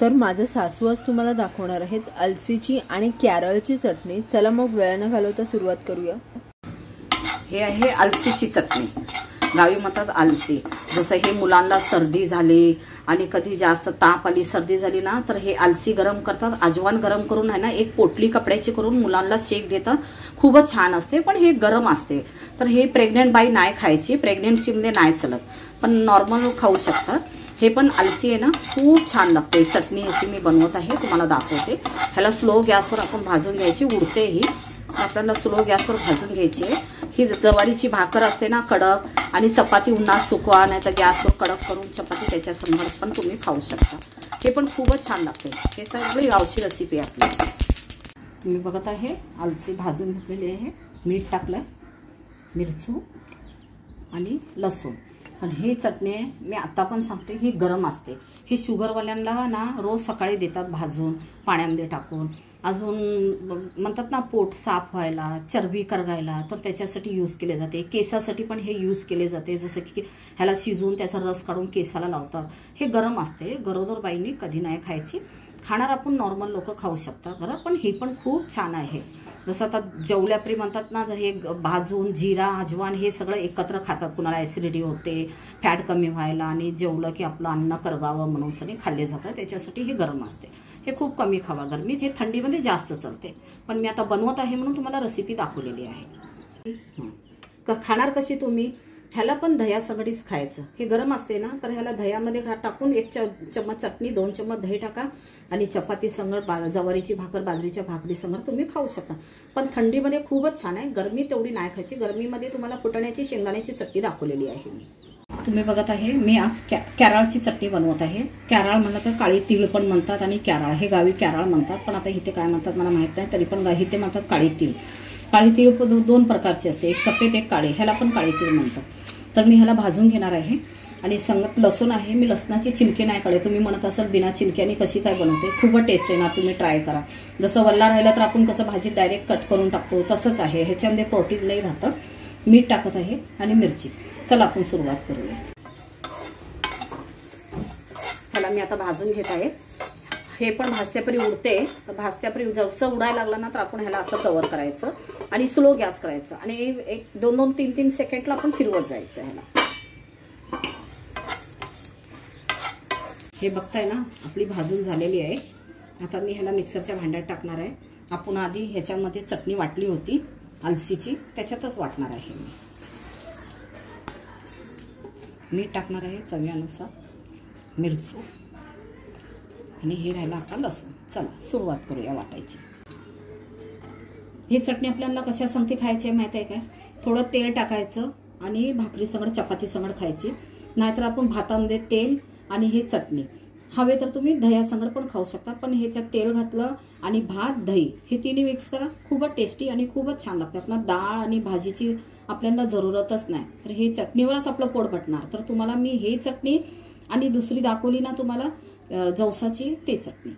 तर माझे सासू आज तुम्हाला दाखवणार आहेत अलसीची आणि कॅरळची चटणी। चला मग वेळ न घालवता सुरुवात करूया। हे आहे अलसीची चटणी, गावी म्हणतात अलसी। जसं हे मुलांना सर्दी झाली आणि कधी जास्त ताप आली, सर्दी झाली ना, तर हे अलसी गरम करतात, अजवान गरम करून आहे ना एक पोटली कपड्याची करून मुलांना शेक देतात, खूपच छान असते। पण हे गरम असते, तर हे प्रेग्नेंट बाई नाही खायची, प्रेग्नेन्सीमध्ये नाही चलत, पण नॉर्मल खाऊ शकतात। हे पण अलसी आहे ना खूप छान लागते। चटणी याची मी बनवत आहे, तुम्हाला दाखवते। ह्याला स्लो गॅसवर आपण भाजून घ्यायची, उडते ही आपल्याला स्लो गॅसवर भाजून घ्यायची आहे। ही जवारीची भाकर असते ना कडक, आणि चपाती उन्हात सुकवा, नाही तर गॅसवर कडक करून चपाती त्याच्या संगत पण तुम्ही खाऊ शकता। हे पण खूपच छान लागते। हे सगळी गावची रेसिपी आहे आपली। तुम्ही बघत आहे अलसी भाजून घेतलेली आहे, मीठ टाकलं, मिरचू आणि लसूण। पण ही चटणी मी आता पण सांगते ही गरम असते। ही शुगरवाल्यांना ना रोज सकाळी देतात भाजून पाण्यामध्ये टाकून। अजून म्हणतात ना पोट साफ व्हायला, चरबी करगायला, तर त्याच्यासाठी यूज केले जाते। केसासाठी पण हे यूज केले जाते, जसं की ह्याला शिजवून त्याचा रस काढून केसाला लावतात। हे गरम असते, गरोदर बाईंनी कधी नाही खायची। खाणार आपण नॉर्मल लोक खाऊ शकतात बरं, पण ही पण खूप छान आहे। जसं आता जेवल्यापरी म्हणतात ना, तर हे भाजून जिरा अजवान हे सगळं एकत्र खातात। कुणाला ॲसिडिटी होते, फॅट कमी व्हायला, आणि जेवलं की आपलं अन्न करगावं म्हणून सगळे खाल्ले जातात, त्याच्यासाठी हे गरम असते। हे खूप कमी खावा गरमीत, हे थंडीमध्ये जास्त चालते। पण मी आता बनवत आहे म्हणून तुम्हाला रेसिपी दाखवलेली आहे। खाणार कशी तुम्ही, ह्याला पण दह्या सगळीच खायचं। हे गरम असते ना, तर ह्याला दह्यामध्ये टाकून 1 चम्मच चटणी, 2 चम्मच दही टाका, आणि चपाती संगत, जवारीची भाकर, बाजरीच्या भाकरी संगत तुम्ही खाऊ शकता। पण थंडीमध्ये खूपच छान आहे, गरमी तेवढी नाही खायची। गरमीमध्ये तुम्हाला फुटण्याची शेंगदाण्याची चटणी दाखवलेली आहे मी। तुम्ही बघत आहे मी आज कॅरळची चटणी बनवत आहे। कॅरळ म्हणलं तर काळी तीळ पण म्हणतात, आणि कॅरळ हे गावी कॅरळ म्हणतात, पण आता इथे काय म्हणतात मला माहित नाही, तरी पण इथे म्हणतात काळी तीळ। काळी तीळ 2 प्रकारची असते, एक सफेद एक काळी, ह्याला पण काळी तीळ म्हणतात। तर मी ह्याला भाजून घेणार आहे, आणि संगत लसूण आहे। मी लसणाची छिलके नाही काढले, तुम्ही म्हणत असाल बिना छिलक्याने कशी काय बनवते, खूपच टेस्ट येणार, तुम्ही ट्राय करा। जसं वल्ला राहिला तर आपण कसं भाजीत डायरेक्ट कट करून टाकतो, तसंच आहे। ह्याच्यामध्ये प्रोटीन नाही राहतं। मीठ टाकत आहे आणि मिरची। चला आपण सुरुवात करूया। ह्याला मी आता भाजून घेत आहे। हे पण भाजत्यापरी उडते, तर भाजत्यापरी जसं उडायला लागला ना, तर आपण ह्याला असं कव्हर करायचं आणि स्लो गॅस करायचं, आणि 1-2, 3-3 सेकंडला आपण फिरवत जायचं ह्याला। हे बघताय ना आपली भाजून झालेली आहे। आता मी ह्याला मिक्सरच्या भांड्यात टाकणार आहे। आपण आधी ह्याच्यामध्ये चटणी वाटली होती अलसीची, त्याच्यातच वाटणार आहे मी। मीठ टाकणार आहे चवीनुसार, मिरचू, आणि हे राहिला आपला लसूण। चला सुरुवात करूया वाटायची। ही चटणी आपल्याला कशा संगती खायची माहिती आहे काय, थोडं तेल टाकायचं आणि भाकरी संगड चपाती संगड खायची, नाहीतर आपण भातामध्ये तेल आणि हे चटणी, हवे तर तुम्ही दह्या संगड पण खाऊ शकता। पण ह्याच्यात तेल घातलं आणि भात दही हे तिन्ही मिक्स करा, खूपच टेस्टी आणि खूपच छान लागते। आपल्याला डाळ आणि भाजीची आपल्याला जरूरतच नाही, तर हे चटणीवरच आपलं पोट भरणार। तर तुम्हाला मी हे चटणी आणि दुसरी दाखवली ना तुम्हाला जवसाची, ते चटणी,